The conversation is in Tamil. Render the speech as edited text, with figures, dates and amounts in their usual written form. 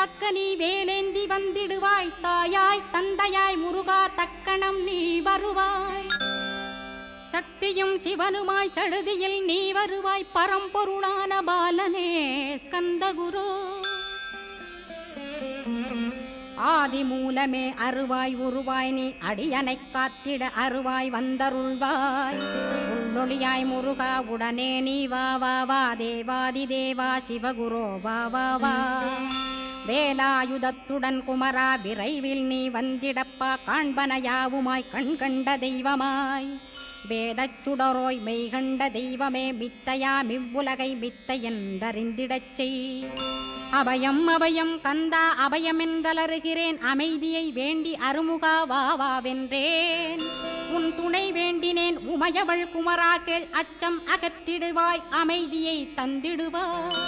காக்க நீ வேலேந்தி வந்திடுவாய் தாயாய் தந்தையாய் முருகா தக்கணம் நீ வருவாய் சக்தியும் சிவனுமாய் சடுதியில் நீ வருவாய் பரம்பொருளான பாலனே ஸ்கந்தகுரு ஆதி மூலமே அருவாய் உருவாய் நீ அடியனை காத்திட அருவாய் வந்தருள்வாய் உள்ளொளியாய் முருகா உடனே நீ வா வா வா தேவாதி தேவா சிவகுரோ வா வா வா வேலாயுதத்துடன் குமரா விரைவில் நீ வந்திடப்பா காண்பன யாவுமாய் கண் கண்ட தெய்வமாய் வேதச் சுடரோய் மெய்கண்ட தெய்வமே மித்தையா மிவ்வுலகை மித்தை என்றறிந்திடச் செய் அபயம் அபயம் கந்தா அபயமென்றலறுகிறேன் அமைதியை வேண்டி அருமுகா வா வா வென்றேன் உன் துணை வேண்டினேன் உமையவள் குமரா கேள் அச்சம் அகற்றிடுவாய் அமைதியை தந்திடுவாய்